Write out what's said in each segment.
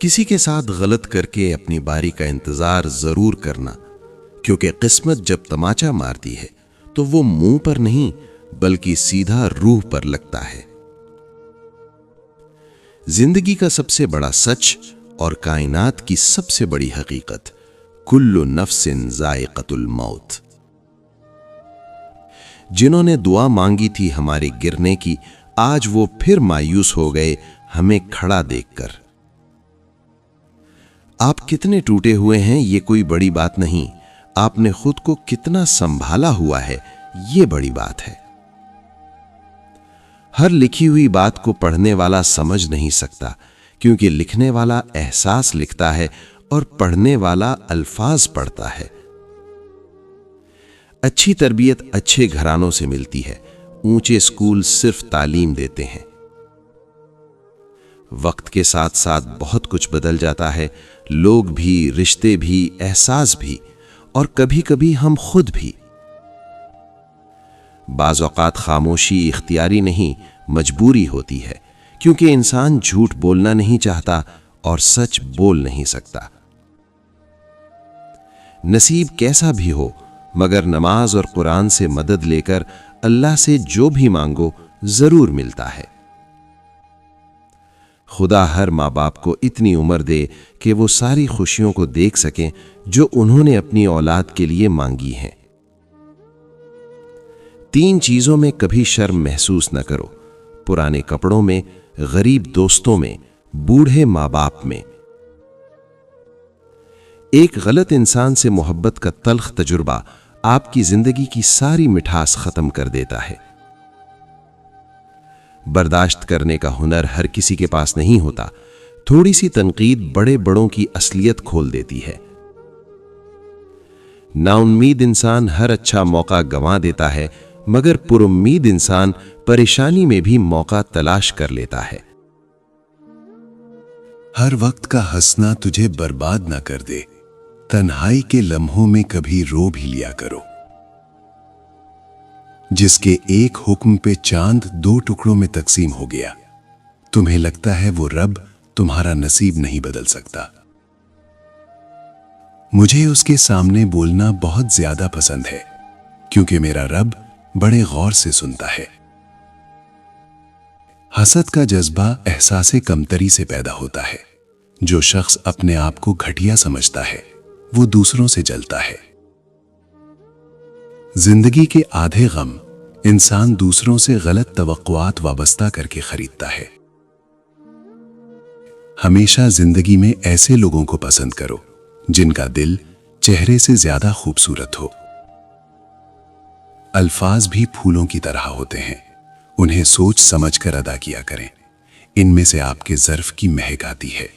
کسی کے ساتھ غلط کر کے اپنی باری کا انتظار ضرور کرنا، کیونکہ قسمت جب تماچا مارتی ہے تو وہ منہ پر نہیں بلکہ سیدھا روح پر لگتا ہے۔ زندگی کا سب سے بڑا سچ اور کائنات کی سب سے بڑی حقیقت، کل نفس ذائقۃ الموت۔ جنہوں نے دعا مانگی تھی ہمارے گرنے کی، آج وہ پھر مایوس ہو گئے ہمیں کھڑا دیکھ کر۔ آپ کتنے ٹوٹے ہوئے ہیں یہ کوئی بڑی بات نہیں، آپ نے خود کو کتنا سنبھالا ہوا ہے یہ بڑی بات ہے۔ ہر لکھی ہوئی بات کو پڑھنے والا سمجھ نہیں سکتا، کیونکہ لکھنے والا احساس لکھتا ہے اور پڑھنے والا الفاظ پڑھتا ہے۔ اچھی تربیت اچھے گھرانوں سے ملتی ہے، اونچے اسکول صرف تعلیم دیتے ہیں۔ وقت کے ساتھ ساتھ بہت کچھ بدل جاتا ہے، لوگ بھی، رشتے بھی، احساس بھی، اور کبھی کبھی ہم خود بھی۔ بعض اوقات خاموشی اختیاری نہیں، مجبوری ہوتی ہے، کیونکہ انسان جھوٹ بولنا نہیں چاہتا اور سچ بول نہیں سکتا۔ نصیب کیسا بھی ہو، مگر نماز اور قرآن سے مدد لے کر اللہ سے جو بھی مانگو ضرور ملتا ہے۔ خدا ہر ماں باپ کو اتنی عمر دے کہ وہ ساری خوشیوں کو دیکھ سکیں جو انہوں نے اپنی اولاد کے لیے مانگی ہیں۔ 3 چیزوں میں کبھی شرم محسوس نہ کرو، پرانے کپڑوں میں، غریب دوستوں میں، بوڑھے ماں باپ میں۔ ایک غلط انسان سے محبت کا تلخ تجربہ آپ کی زندگی کی ساری مٹھاس ختم کر دیتا ہے۔ برداشت کرنے کا ہنر ہر کسی کے پاس نہیں ہوتا، تھوڑی سی تنقید بڑے بڑوں کی اصلیت کھول دیتی ہے۔ نا امید انسان ہر اچھا موقع گنوا دیتا ہے، مگر پر امید انسان پریشانی میں بھی موقع تلاش کر لیتا ہے۔ ہر وقت کا ہنسنا تجھے برباد نہ کر دے، تنہائی کے لمحوں میں کبھی رو بھی لیا کرو۔ جس کے ایک حکم پہ چاند 2 ٹکڑوں میں تقسیم ہو گیا، تمہیں لگتا ہے وہ رب تمہارا نصیب نہیں بدل سکتا۔ مجھے اس کے سامنے بولنا بہت زیادہ پسند ہے، کیونکہ میرا رب بڑے غور سے سنتا ہے۔ حسد کا جذبہ احساس کمتری سے پیدا ہوتا ہے۔ جو شخص اپنے آپ کو گھٹیا سمجھتا ہے وہ دوسروں سے جلتا ہے۔ زندگی کے آدھے غم انسان دوسروں سے غلط توقعات وابستہ کر کے خریدتا ہے۔ ہمیشہ زندگی میں ایسے لوگوں کو پسند کرو جن کا دل چہرے سے زیادہ خوبصورت ہو۔ الفاظ بھی پھولوں کی طرح ہوتے ہیں، انہیں سوچ سمجھ کر ادا کیا کریں، ان میں سے آپ کے ظرف کی مہک آتی ہے۔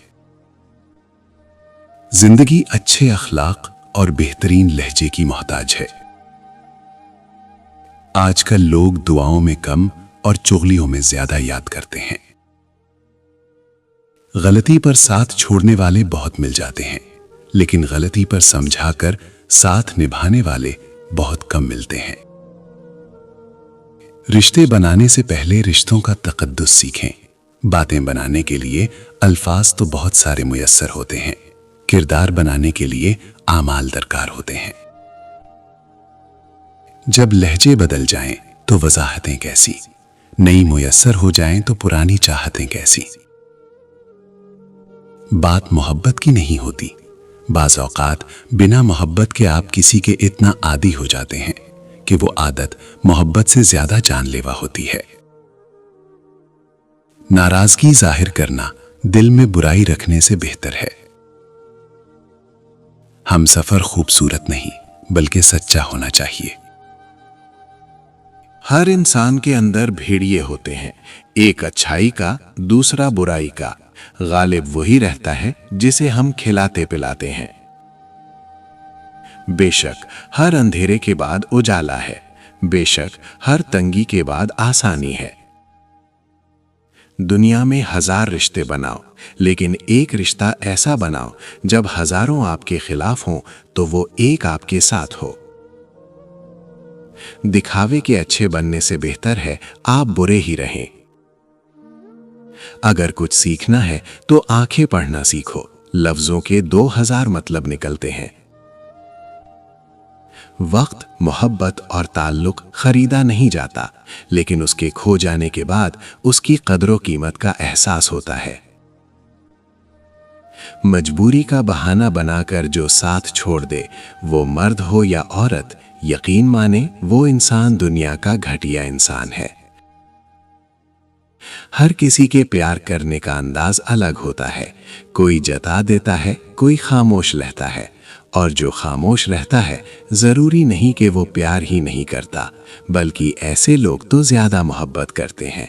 زندگی اچھے اخلاق اور بہترین لہجے کی محتاج ہے۔ آج کل لوگ دعاؤں میں کم اور چغلیوں میں زیادہ یاد کرتے ہیں۔ غلطی پر ساتھ چھوڑنے والے بہت مل جاتے ہیں، لیکن غلطی پر سمجھا کر ساتھ نبھانے والے بہت کم ملتے ہیں۔ رشتے بنانے سے پہلے رشتوں کا تقدس سیکھیں۔ باتیں بنانے کے لیے الفاظ تو بہت سارے میسر ہوتے ہیں، کردار بنانے کے لیے اعمال درکار ہوتے ہیں۔ جب لہجے بدل جائیں تو وضاحتیں کیسی، نئی میسر ہو جائیں تو پرانی چاہتیں کیسی۔ بات محبت کی نہیں ہوتی، بعض اوقات بنا محبت کے آپ کسی کے اتنا عادی ہو جاتے ہیں کہ وہ عادت محبت سے زیادہ جان لیوا ہوتی ہے۔ ناراضگی ظاہر کرنا دل میں برائی رکھنے سے بہتر ہے۔ ہم سفر خوبصورت نہیں بلکہ سچا ہونا چاہیے۔ ہر انسان کے اندر بھیڑیے ہوتے ہیں، ایک اچھائی کا، دوسرا برائی کا۔ غالب وہی رہتا ہے جسے ہم کھلاتے پلاتے ہیں۔ بے شک ہر اندھیرے کے بعد اجالا ہے، بے شک ہر تنگی کے بعد آسانی ہے۔ دنیا میں 1000 رشتے بناؤ، لیکن ایک رشتہ ایسا بناؤ جب ہزاروں آپ کے خلاف ہوں تو وہ ایک آپ کے ساتھ ہو۔ دکھاوے کے اچھے بننے سے بہتر ہے آپ برے ہی رہیں۔ अगर कुछ सीखना है तो आंखें पढ़ना सीखो। लफ्जों के 2000 मतलब निकलते हैं। वक्त, मोहब्बत और ताल्लुक खरीदा नहीं जाता, लेकिन उसके खो जाने के बाद उसकी कदर कीमत का एहसास होता है। मजबूरी का बहाना बनाकर जो साथ छोड़ दे, वो मर्द हो या औरत, यकीन माने वो इंसान दुनिया का घटिया इंसान है। हर किसी के प्यार करने का अंदाज अलग होता है। कोई जता देता है, कोई खामोश रहता है, और जो खामोश रहता है जरूरी नहीं कि वो प्यार ही नहीं करता, बल्कि ऐसे लोग तो ज्यादा मोहब्बत करते हैं।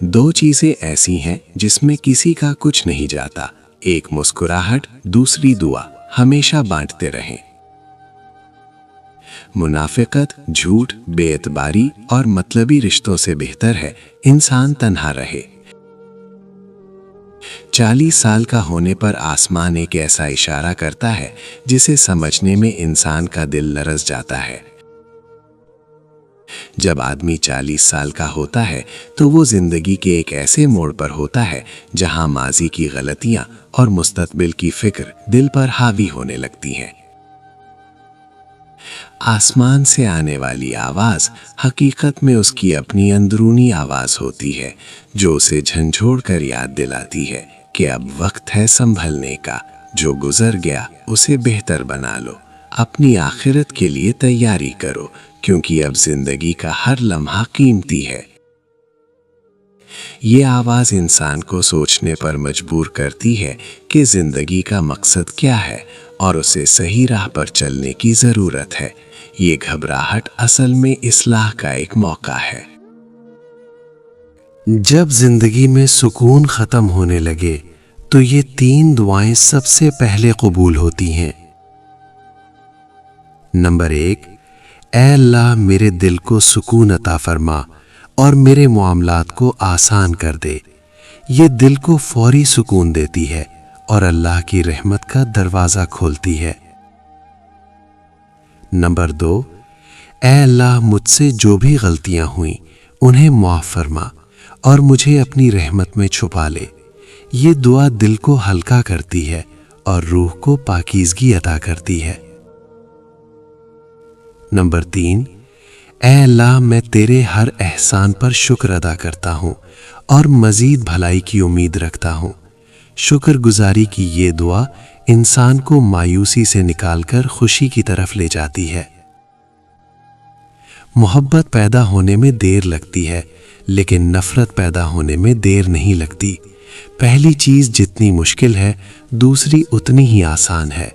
दो चीजें ऐसी हैं जिसमें किसी का कुछ नहीं जाता, एक मुस्कुराहट, दूसरी दुआ। हमेशा बांटते रहें। मुनाफिकत, झूठ, बेएतबारी और मतलबी रिश्तों से बेहतर है इंसान तन्हा रहे। 40 साल का होने पर आसमान एक ऐसा इशारा करता है जिसे समझने में इंसान का दिल लरस जाता है। जब आदमी 40 साल का होता है तो वो जिंदगी के एक ऐसे मोड़ पर होता है जहां माजी की गलतियां और मुस्तकबिल की फिक्र दिल पर हावी होने लगती हैं। आसमान से आने वाली आवाज हकीकत में उसकी अपनी अंदरूनी आवाज होती है, जो उसे झंझोड़ कर याद दिलाती है कि अब वक्त है संभलने का। जो गुजर गया उसे बेहतर बना लो, अपनी आखिरत के लिए तैयारी करो, क्योंकि अब जिंदगी का हर लम्हा कीमती है। ये आवाज इंसान को सोचने पर मजबूर करती है कि जिंदगी का मकसद क्या है और उसे सही राह पर चलने की जरूरत है। ये घबराहट असल में इस्लाह का एक मौका है। जब जिंदगी में सुकून खत्म होने लगे तो ये 3 दुआएं सबसे पहले कबूल होती हैं। नंबर 1, ऐ अल्लाह मेरे दिल को सुकून अता फरमा और मेरे मामलात को आसान कर दे। ये दिल को फौरी सुकून देती है और अल्लाह की रहमत का दरवाज़ा खोलती है। नंबर 2, ऐ अल्लाह मुझसे जो भी गलतियां हुई उन्हें माफ़ फरमा और मुझे अपनी रहमत में छुपा ले। ये दुआ दिल को हल्का करती है और रूह को पाकीज़गी अता करती है। नंबर 3, ऐ अल्लाह मैं तेरे हर एहसान पर शुक्र अदा करता हूँ और मज़ीद भलाई की उम्मीद रखता हूँ। शुक्रगुजारी की ये दुआ इंसान को मायूसी से निकालकर खुशी की तरफ ले जाती है। मोहब्बत पैदा होने में देर लगती है, लेकिन नफरत पैदा होने में देर नहीं लगती। पहली चीज जितनी मुश्किल है, दूसरी उतनी ही आसान है।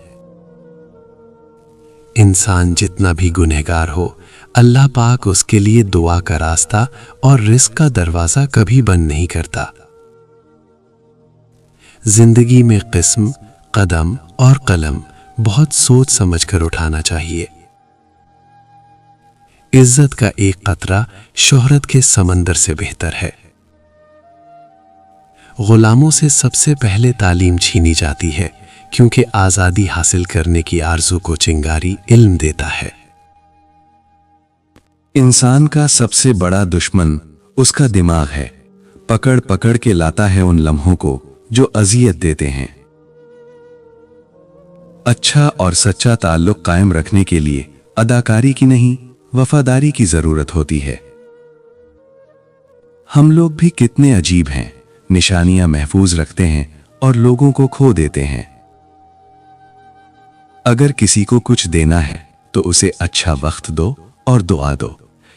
इंसान जितना भी गुनहगार हो, अल्लाह पाक उसके लिए दुआ का रास्ता और रिस्क का दरवाजा कभी बंद नहीं करता। जिंदगी में किस्म, कदम और कलम बहुत सोच समझकर उठाना चाहिए। इज्जत का एक कतरा शोहरत के समंदर से बेहतर है। गुलामों से सबसे पहले तालीम छीनी जाती है, क्योंकि आजादी हासिल करने की आरज़ू को चिंगारी इल्म देता है। इंसान का सबसे बड़ा दुश्मन उसका दिमाग है। पकड़ पकड़ के लाता है उन लम्हों को जो अजियत देते हैं। अच्छा और सच्चा ताल्लुक कायम रखने के लिए अदाकारी की नहीं, वफादारी की जरूरत होती है। हम लोग भी कितने अजीब हैं, निशानियां महफूज रखते हैं और लोगों को खो देते हैं। अगर किसी को कुछ देना है तो उसे अच्छा वक्त दो और दुआ दो,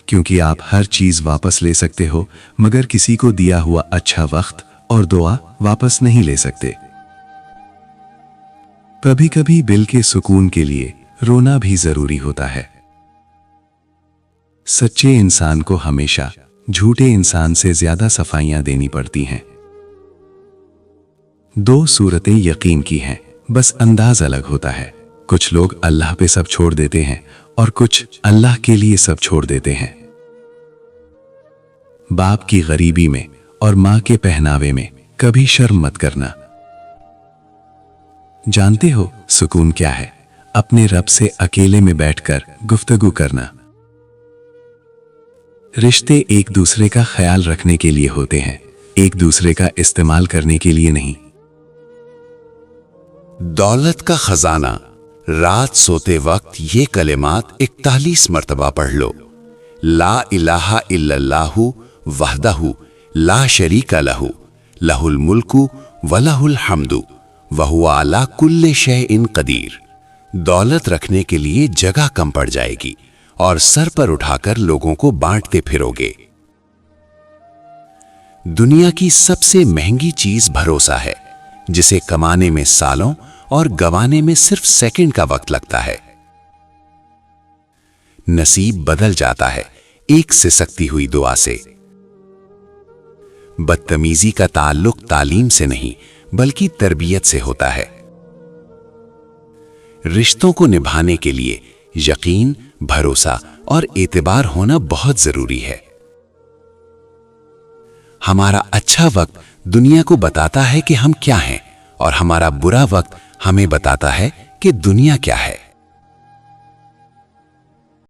क्योंकि आप हर चीज वापस ले सकते हो, मगर किसी को दिया हुआ अच्छा वक्त और दुआ वापस नहीं ले सकते। कभी कभी दिल के सुकून के लिए रोना भी जरूरी होता है। सच्चे इंसान को हमेशा झूठे इंसान से ज्यादा सफाइयां देनी पड़ती हैं। 2 सूरतें यकीन की हैं, बस अंदाज अलग होता है। कुछ लोग अल्लाह पे सब छोड़ देते हैं और कुछ अल्लाह के लिए सब छोड़ देते हैं। बाप की गरीबी में और मां के पहनावे में कभी शर्म मत करना। जानते हो सुकून क्या है? अपने रब से अकेले में बैठकर गुफ्तगू करना। रिश्ते एक दूसरे का ख्याल रखने के लिए होते हैं, एक दूसरे का इस्तेमाल करने के लिए नहीं। दौलत का खजाना। रात सोते वक्त ये कलिमात 41 मर्तबा पढ़ लो। ला इलाहा इल्लल्लाहु वहदहु ला शरीका लहु लहुल मुल्कु व लहुल हम्दु व हुवा अला कुल्ले शैइन कदीर। दौलत रखने के लिए जगह कम पड़ जाएगी और सर पर उठाकर लोगों को बांटते फिरोगे। दुनिया की सबसे महंगी चीज भरोसा है, जिसे कमाने में सालों और गंवाने में सिर्फ सेकंड का वक्त लगता है। नसीब बदल जाता है एक सिसकती हुई दुआ से। बदतमीजी का ताल्लुक तालीम से नहीं बल्कि तरबियत से होता है। रिश्तों को निभाने के लिए यकीन, भरोसा और एतबार होना बहुत जरूरी है। हमारा अच्छा वक्त दुनिया को बताता है कि हम क्या हैं और हमारा बुरा वक्त हमें बताता है कि दुनिया क्या है।